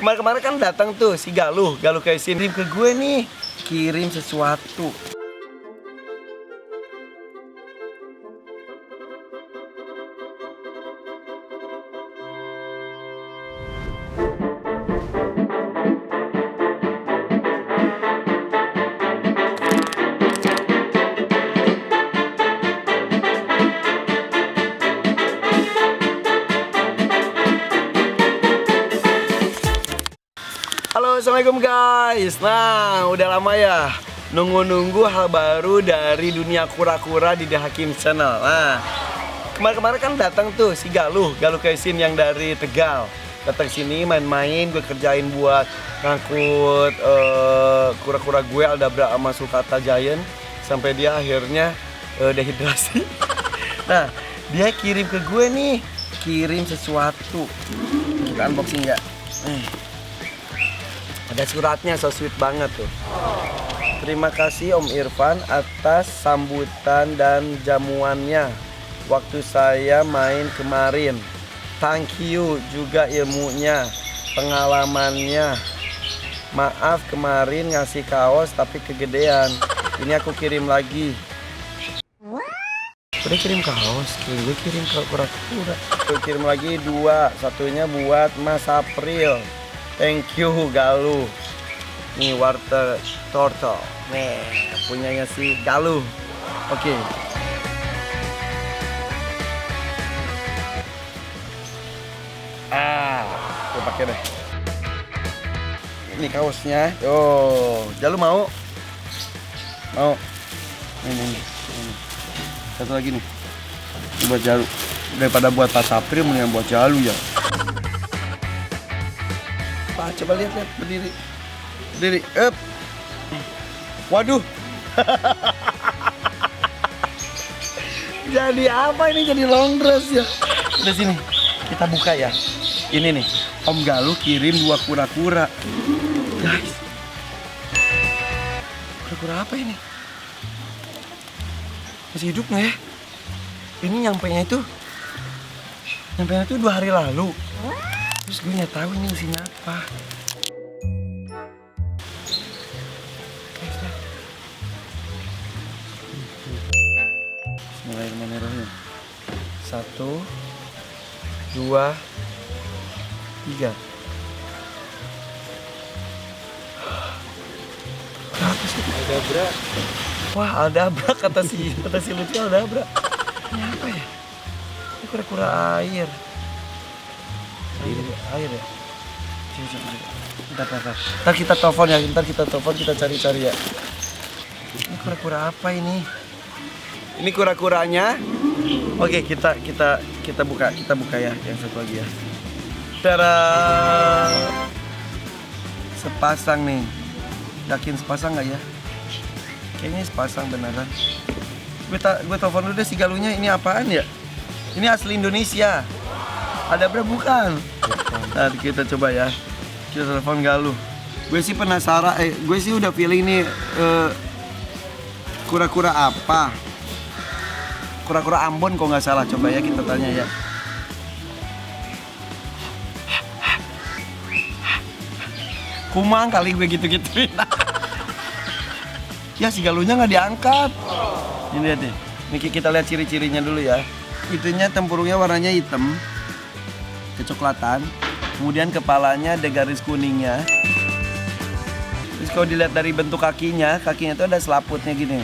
Kemarin-kemarin kan datang tuh si Galuh Kaisin kirim ke gue nih, kirim sesuatu. Halo, assalamualaikum guys. Nah, udah lama ya nunggu-nunggu hal baru dari dunia kura-kura di The Hakim Channel. Nah, kemarin-kemarin kan datang tuh si Galuh Kaisin yang dari Tegal. Datang sini main-main, gue kerjain buat ngangkut kura-kura gue Aldabra sama Sulcata Giant sampai dia akhirnya dehidrasi. Nah, dia kirim ke gue nih, kirim sesuatu. Kita unboxing ya. Ada suratnya, so sweet banget tuh. Terima kasih Om Irfan atas sambutan dan jamuannya waktu saya main kemarin. Thank you juga ilmunya, pengalamannya. Maaf kemarin ngasih kaos tapi kegedean. Ini aku kirim lagi. Udah kirim kaos, gue kirim ke kura-kura. Gue kirim lagi 2, satunya buat Mas April. Thank you Galuh. Nih water turtle. Nih punyanya si Galuh. Oke. Gue pakai deh. Ini kaosnya. Oh, Galuh mau? Mau? Ini. Satu lagi nih. Ini buat Galuh. Daripada buat Mas April, mendingan buat Galuh ya. Coba lihat berdiri, up. Waduh. Jadi apa ini, jadi long dress ya. Udah sini, kita buka ya. Ini nih, Om Galuh kirim 2 kura-kura. Guys, kura-kura apa ini? Masih hidup nggak ya? Ini nyampenya itu 2 hari lalu. Terus gue nggak tahu ini isinya apa. Bismillahirrahmanirrahim. 1, 2, 3. Apa sih? Aldabra. Wah, Aldabra kata si Lutfi, Aldabra. Ini apa ya? Ini kura-kura air. Air ya? Ntar kita telepon ya, kita cari-cari ya. Ini kura-kura apa ini? Ini kura-kuranya. Oke, kita buka ya, yang satu lagi ya. Tada! Sepasang nih. Yakin sepasang nggak ya? Kayaknya sepasang beneran. Gue telepon dulu deh si Galuhnya, ini apaan ya? Ini asli Indonesia. Ada berapa bukan? Nah, kita coba ya. Kita telepon Galuh. Gue sih penasaran, gue sih udah feeling nih kura-kura apa? Kura-kura Ambon kok nggak salah. Coba ya kita tanya ya. Kumang kali gue gitu-gituin. Ya si Galuhnya nggak diangkat. Ini lihat deh. Nih kita lihat ciri-cirinya dulu ya. Itunya tempurungnya warnanya hitam, kecoklatan, kemudian kepalanya ada garis kuningnya. Terus kalau dilihat dari bentuk kakinya itu ada selaputnya gini.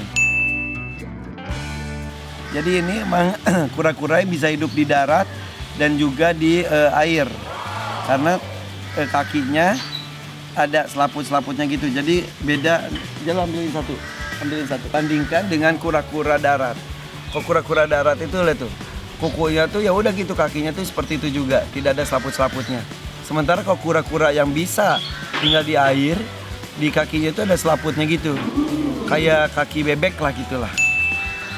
Jadi ini emang kura-kura yang bisa hidup di darat dan juga di air, karena kakinya ada selaput-selaputnya gitu. Jadi beda. Jangan ambilin satu. Bandingkan dengan kura-kura darat. Kok kura-kura darat itu lihat tuh. Kukunya tuh ya udah gitu, kakinya tuh seperti itu juga, tidak ada selaput-selaputnya. Sementara kalau kura-kura yang bisa tinggal di air, di kakinya itu ada selaputnya gitu, kayak kaki bebek lah gitulah.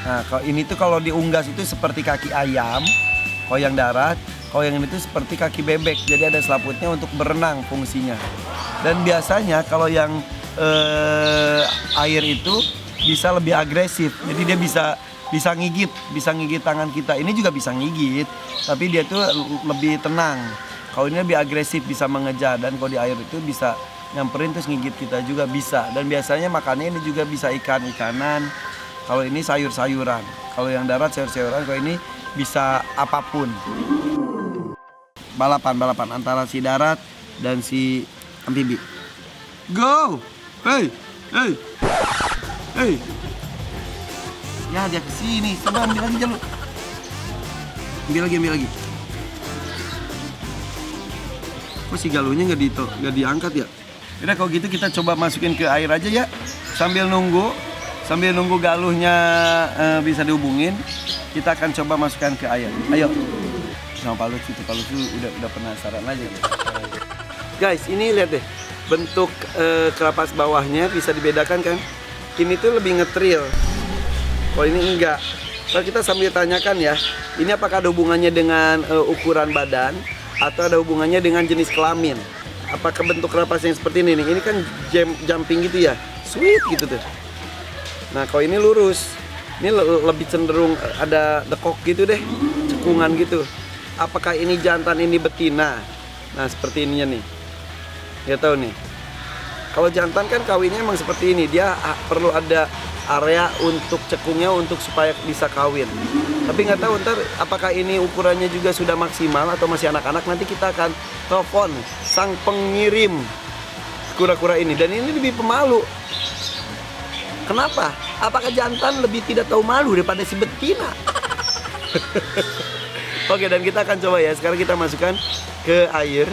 Nah, kalau ini tuh kalau diunggas itu seperti kaki ayam, kalau yang darat. Kalau yang ini tuh seperti kaki bebek, jadi ada selaputnya untuk berenang fungsinya. Dan biasanya kalau yang air itu bisa lebih agresif, jadi dia bisa ngigit tangan kita. Ini juga bisa ngigit, tapi dia tuh lebih tenang. Kalau ini lebih agresif, bisa mengejar, dan kalau di air itu bisa nyamperin terus ngigit kita juga bisa. Dan biasanya makannya ini juga bisa ikan-ikanan. Kalau ini sayur-sayuran. Kalau yang darat sayur-sayuran, kalau ini bisa apapun. Balapan antara si darat dan si amfibi. Go! Hey! Ya dia kesini, coba ambil lagi jalur. Ambil lagi. Kok si galuhnya nggak diangkat ya? Udah kalau gitu kita coba masukin ke air aja ya. Sambil nunggu galuhnya bisa dihubungin, kita akan coba masukkan ke air. Ayo. Sama Pak Lutfi udah penasaran aja. Guys, ini lihat deh. Bentuk kerapas bawahnya bisa dibedakan kan? Ini tuh lebih ngetril. Kalau ini enggak. Kalau kita sambil tanyakan ya, ini apakah ada hubungannya dengan ukuran badan atau ada hubungannya dengan jenis kelamin? Apakah bentuk kerapasnya seperti ini nih? Ini kan jumping gitu ya, sweet gitu tuh. Nah kalau ini lurus, ini lebih cenderung ada dekok gitu deh, cekungan gitu. Apakah ini jantan, ini betina? Nah seperti ininya nih, ya tahu nih. Kalau jantan kan kawinnya emang seperti ini, dia perlu ada area untuk cekungnya untuk supaya bisa kawin. Tapi nggak tahu ntar apakah ini ukurannya juga sudah maksimal atau masih anak-anak. Nanti kita akan telepon sang pengirim kura-kura ini. Dan ini lebih pemalu. Kenapa? Apakah jantan lebih tidak tahu malu daripada si betina? Oke, dan kita akan coba ya. Sekarang kita masukkan ke air.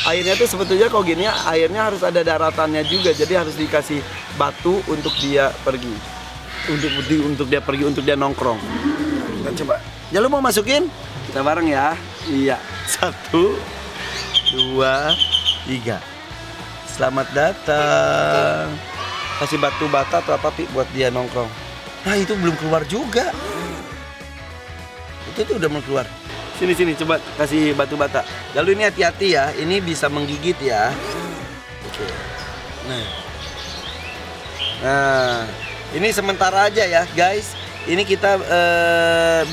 Airnya tuh sebetulnya kalau gini airnya harus ada daratannya juga. Jadi harus dikasih batu untuk dia pergi. Untuk dia nongkrong. Kita coba. Ya lu mau masukin? Kita bareng ya. Iya. 1, 2, 3. Selamat datang. Kasih batu bata atau apa Pi buat dia nongkrong. Nah itu belum keluar juga. Itu tuh udah mau keluar. Sini coba kasih batu bata. Lalu ini hati-hati ya. Ini bisa menggigit ya. Oke. Nah, ini sementara aja ya guys. Ini kita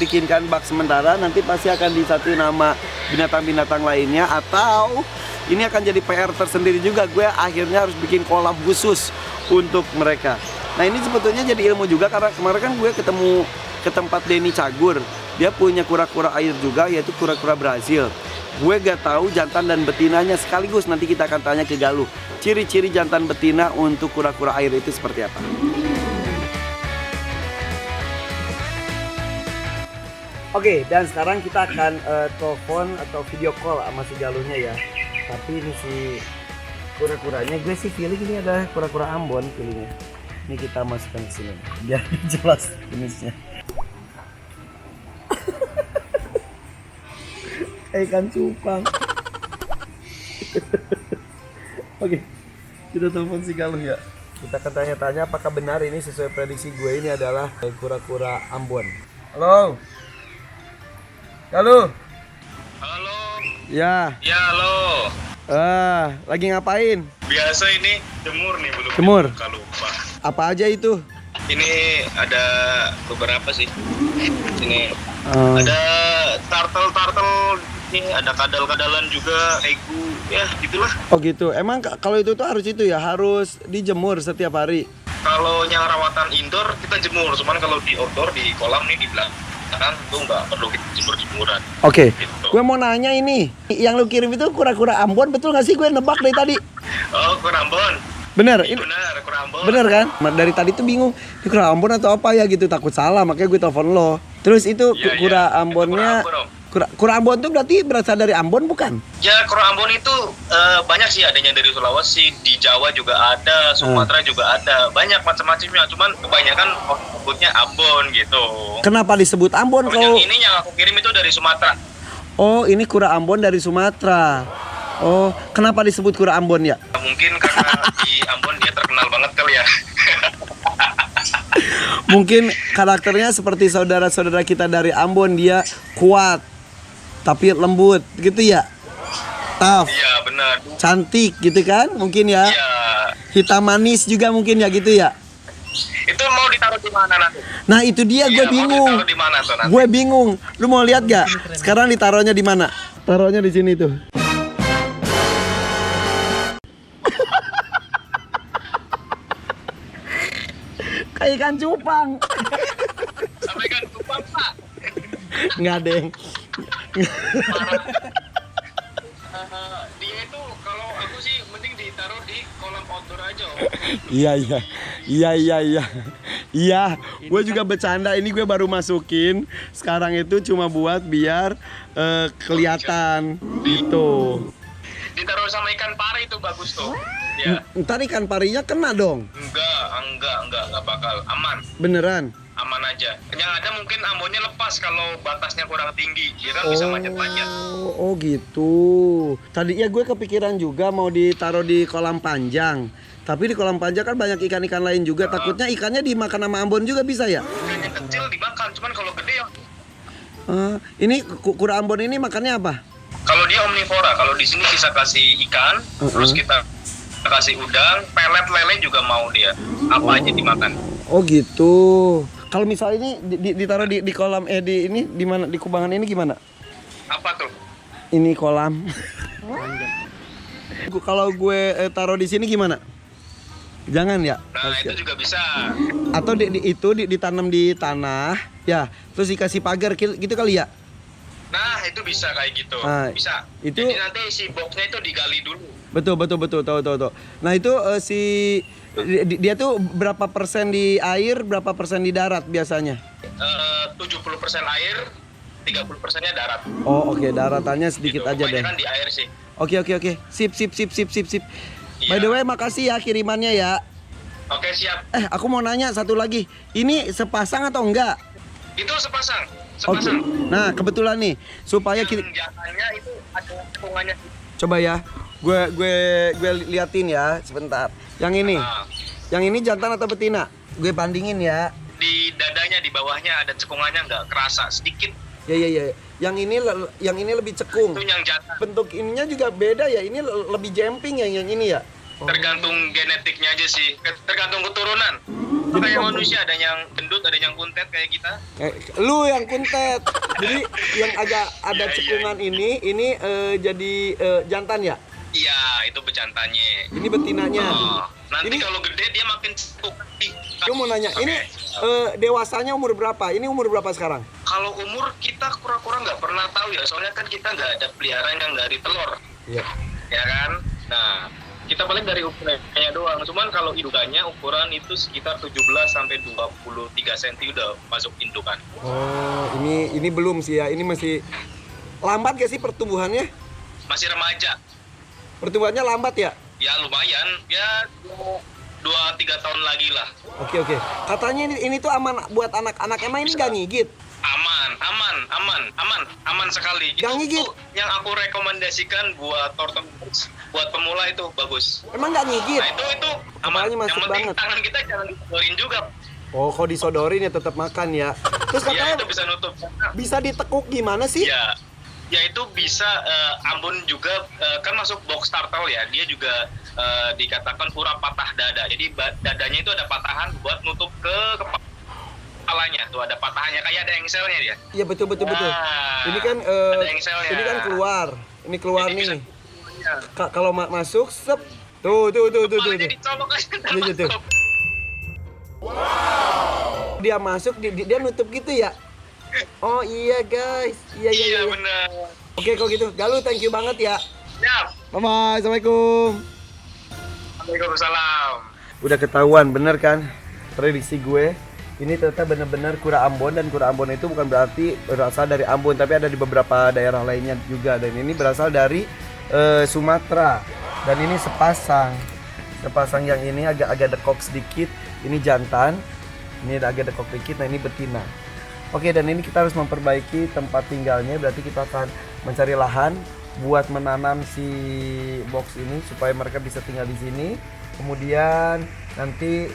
bikinkan bak sementara. Nanti pasti akan disatuin nama binatang-binatang lainnya. Atau ini akan jadi PR tersendiri juga. Gue akhirnya harus bikin kolam khusus untuk mereka. Nah ini sebetulnya jadi ilmu juga. Karena kemarin kan gue ketemu ke tempat Denny Cagur. Dia punya kura-kura air juga, yaitu kura-kura Brazil. Gue gak tahu jantan dan betinanya sekaligus. Nanti kita akan tanya ke Galuh. Ciri-ciri jantan betina untuk kura-kura air itu seperti apa? Oke, dan sekarang kita akan telepon atau video call sama si Galuhnya ya. Tapi ini si kura-kuranya, gue sih feeling ini ada kura-kura Ambon feelingnya. Ini kita masukkan ke sini biar jelas jenisnya. Ikan cupang. Oke, kita telepon si Galuh ya. Kita akan tanya-tanya apakah benar ini sesuai prediksi gue ini adalah kura-kura Ambon. Halo. Galuh. Halo. Ya. Ya, halo. Lagi ngapain? Biasa ini jemur nih, belum Jemur? lupa. Apa aja itu? Ini ada beberapa sih. Ini ada turtle, ini ada kadal-kadalan juga, egu, ya gitulah. Oh gitu. Emang kalau itu tuh harus itu ya, harus dijemur setiap hari. Kalau yang rawatan indoor kita jemur, cuman kalau di outdoor di kolam nih di belakang itu nggak perlu kita jemur-jemuran. Oke. Gitu. Gue mau nanya ini, yang lu kirim itu kura-kura Ambon betul nggak sih? Gue nebak dari tadi. Oh, kura Ambon. Bener? Benar, kura Ambon. Bener kan? Dari tadi tuh bingung, ini kura Ambon atau apa ya gitu, takut salah, makanya gue telepon lo. Terus itu kura Ambonnya, kura Ambon tuh berarti berasal dari Ambon bukan? Ya, kura Ambon itu banyak sih, adanya dari Sulawesi, di Jawa juga ada, Sumatera juga ada, banyak macam-macamnya. Cuman kebanyakan sebutnya Ambon gitu. Kenapa disebut Ambon Kalau kalau? yang ini yang aku kirim itu dari Sumatera. Oh, ini kura Ambon dari Sumatera. Oh, kenapa disebut kura Ambon ya? Mungkin karena di Ambon dia terkenal banget kali ya. Mungkin karakternya seperti saudara-saudara kita dari Ambon, dia kuat tapi lembut gitu ya. Tough. Iya, benar. Cantik gitu kan? Mungkin ya. Iya. Hitam manis juga mungkin ya gitu ya. Itu mau ditaruh di mana nanti? Nah, itu dia gue Iya, bingung. mau ditaruh di mana tuh nanti? Gue bingung. Lu mau lihat gak? Sekarang ditaruhnya di mana? Taruhnya di sini tuh. Sampai ikan cupang. Sampai ikan cupang, Pak. Nggak, Deng. Dia itu kalau aku sih mending ditaruh di kolam outdoor aja. Iya, gue juga bercanda. Ini gue baru masukin. Sekarang itu cuma buat biar kelihatan gitu. Ditaruh sama ikan pari itu bagus tuh. Ya. Ntar ikan parinya kena dong. Enggak bakal. Aman. Beneran? Aman aja. Yang ada mungkin ambonnya lepas kalau batasnya kurang tinggi. Dia kan bisa manjat-manjat. Oh gitu. Tadinya gue kepikiran juga mau ditaruh di kolam panjang. Tapi di kolam panjang kan banyak ikan-ikan lain juga. Takutnya ikannya dimakan sama ambon juga bisa ya? Ikan yang kecil dimakan, cuman kalau gede ya. Ini kura ambon ini makannya apa? Kalau dia omnivora, kalau di sini kita kasih ikan, terus kita kasih udang, pelet lele juga mau dia. Apa aja dimakan. Oh gitu. Kalau misalnya ini ditaruh di kolam di ini di mana di kubangan ini gimana? Apa tuh? Ini kolam. Kalau gue taruh di sini gimana? Jangan ya? Nah, itu juga bisa. Atau ditanam di tanah, ya, terus dikasih pagar gitu kali ya? Nah, itu bisa kayak gitu. Nah, bisa. itu jadi nanti si boxnya itu digali dulu. Betul, tahu. Nah, itu dia tuh berapa persen di air, berapa persen di darat biasanya? 70% air, 30%-nya darat. Oh, oke, daratannya sedikit gitu. aja deh. Kebanyakan di air sih. Oke. Sip. Iya. By the way, makasih ya kirimannya ya. Oke, siap. Aku mau nanya satu lagi. Ini sepasang atau enggak? Itu sepasang. Oke. Nah, kebetulan nih supaya kita jangannya itu ada cekungannya. coba ya. Gue liatin ya sebentar. Yang ini. Yang ini jantan atau betina? Gue bandingin ya. Di dadanya di bawahnya ada cekungannya nggak kerasa sedikit. Ya. Yang ini lebih cekung. Itu yang jantan. Bentuk ininya juga beda ya. Ini lebih jemping yang ini ya. Tergantung genetiknya aja sih. Tergantung keturunan. Kayak manusia ada yang gendut, ada yang kuntet kayak kita. Lu yang kuntet. Jadi yang agak ada cekungan ini jadi jantan ya? Iya, itu bejantannya. Ini betinanya. Nanti ini, kalau gede dia makin cekung. Gue mau nanya, ini dewasanya umur berapa? Ini umur berapa sekarang? Kalau umur kita kura-kura nggak pernah tahu ya, soalnya kan kita nggak ada peliharaan yang dari telur. Iya. Ya kan? Nah, kita paling dari ukurannya doang. Cuman kalau indukannya ukuran itu sekitar 17 sampai 23 cm udah masuk indukan. Oh, ini belum sih ya. Ini masih lambat gak sih pertumbuhannya? Masih remaja. Pertumbuhannya lambat ya? Ya lumayan, ya 2-3 tahun lagi lah. Oke. Katanya ini tuh aman buat anak-anak. Emang ini gak ngigit? Aman sekali. Gak ngigit? Yang aku rekomendasikan buat buat pemula itu bagus. Emang gak ngigit? Nah itu aman. Yang penting banget. Tangan kita jangan disodorin juga. Oh, kalau disodorin ya tetap makan ya. Terus katanya itu bisa nutup. Bisa ditekuk gimana sih? Ya itu bisa ambon juga kan masuk box turtle ya. Dia juga dikatakan kura patah dada. Jadi dadanya itu ada patahan buat nutup ke kepalanya. Tuh ada patahannya kayak ada engselnya dia. Iya betul. Ini kan ada engselnya. Ini kan keluar. Ini keluar nih. Kalau masuk sep. Tuh. Dicolok aja. Tuh. Wow. Dia masuk dia nutup gitu ya. Oh iya guys, iya. Benar. Oke kalau gitu, Galuh thank you banget ya. Siap. Bye, assalamualaikum. Waalaikumsalam. Udah ketahuan bener kan prediksi gue. Ini ternyata benar-benar kura Ambon, dan kura Ambon itu bukan berarti berasal dari Ambon, tapi ada di beberapa daerah lainnya juga. Dan ini berasal dari Sumatera. Dan ini sepasang yang ini agak dekok sedikit. Ini jantan. Ini agak dekok dikit. Nah ini betina. Oke, dan ini kita harus memperbaiki tempat tinggalnya. Berarti kita akan mencari lahan buat menanam si box ini supaya mereka bisa tinggal di sini. Kemudian nanti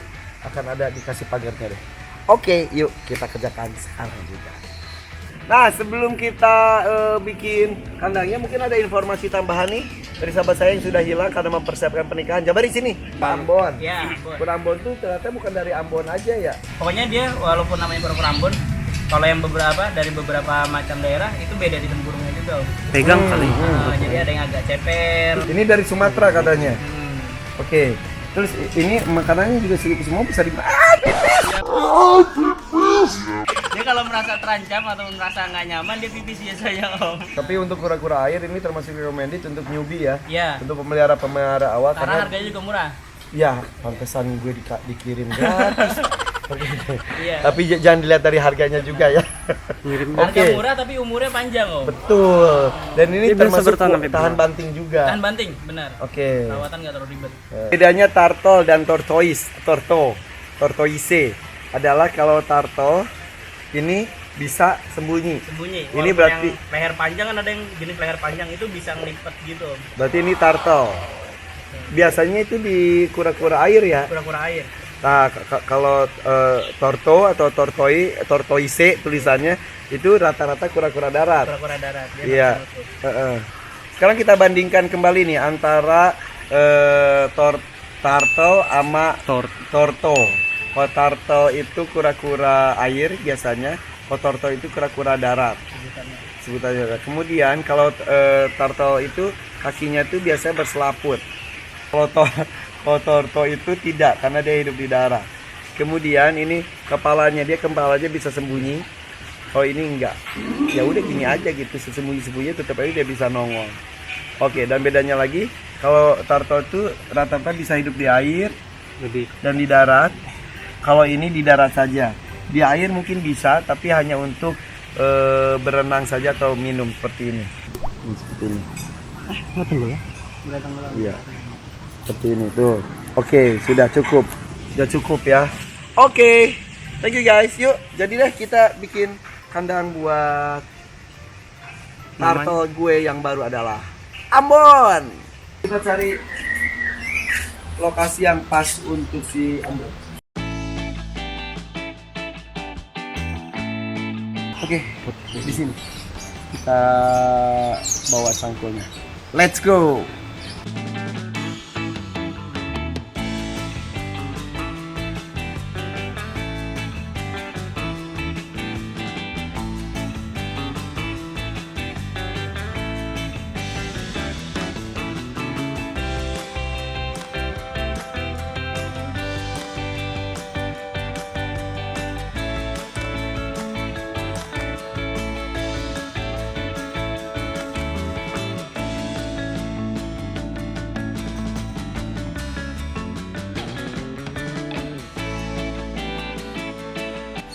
akan ada dikasih pagarnya deh. Oke, yuk kita kerjakan sekarang juga. Nah, sebelum kita bikin kandangnya, mungkin ada informasi tambahan nih dari sahabat saya yang sudah hilang karena mempersiapkan pernikahan. Jabar di sini, Ambon. Ya, Ambon. Kura Ambon tuh ternyata bukan dari Ambon aja ya. Pokoknya dia walaupun namanya kura Ambon, kalau yang dari beberapa macam daerah itu beda di tempurungnya juga. Pegang kali. Jadi ada yang agak ceper. Ini dari Sumatera katanya. Oke. Terus ini makanannya juga semua bisa dimakan. Dia kalau merasa terancam atau merasa nggak nyaman dia pipis biasanya Om. Tapi untuk kura-kura air ini termasuk recommended untuk newbie ya. Iya. Untuk pemelihara awal Karena harganya juga murah. ya pantesan gue dikirim gratis. Iya. Tapi jangan dilihat dari harganya juga ya. Harga murah tapi umurnya panjang Om. Betul. Dan ini termasuk tahan banting juga. Tahan banting, benar. Oke. Perawatan nggak terlalu ribet. Bedanya turtle dan tortoise adalah kalau turtle ini bisa sembunyi. Sembunyi. Ini Walaupun berarti yang leher panjang kan ada yang jenis leher panjang itu bisa ngelipet gitu Om. berarti ini turtle. Biasanya itu di kura-kura air ya. Kura-kura air. Nah, kalau torto atau tortoise tulisannya itu rata-rata kura-kura darat. Kura-kura darat. Dia Iya. nggak menutup. Sekarang kita bandingkan kembali nih antara turtle sama torto. Kalau turtle itu kura-kura air biasanya, kalau torto itu kura-kura darat. Sebutannya. Kemudian kalau turtle itu kakinya itu biasanya berselaput. Kalau torto itu tidak karena dia hidup di darat. Kemudian ini kepalanya bisa sembunyi. Oh ini enggak. Ya udah gini aja gitu, sembunyi-sembunyi tetap aja dia bisa nongol. Oke, dan bedanya lagi kalau turtle itu rata-rata bisa hidup di air dan di darat. Kalau ini di darat saja. Di air mungkin bisa tapi hanya untuk berenang saja atau minum seperti ini. Seperti ini. Iya. Seperti ini tuh. Oke, sudah cukup. Sudah cukup ya. Oke. Thank you guys. Yuk, jadi deh kita bikin kandang buat turtle gue yang baru adalah Ambon. Kita cari lokasi yang pas untuk si Ambon. Oke, di sini. Kita bawa cangkulnya. Let's go.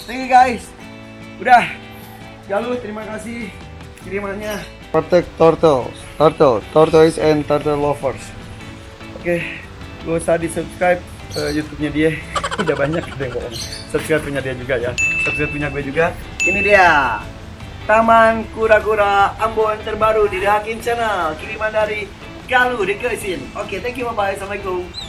Thank you guys. Udah. Galuh, terima kasih kirimannya. Protect tortoise and turtle lovers. Oke, gak usah di subscribe YouTube-nya dia. Udah banyak deh kok. Subscribe punya dia juga ya. Subscribe punya gue juga. Ini dia. Taman Kura-Kura Ambon terbaru di The Hakim Channel. Kiriman dari Galuh Dekesin. Oke, thank you, bye-bye. Assalamualaikum.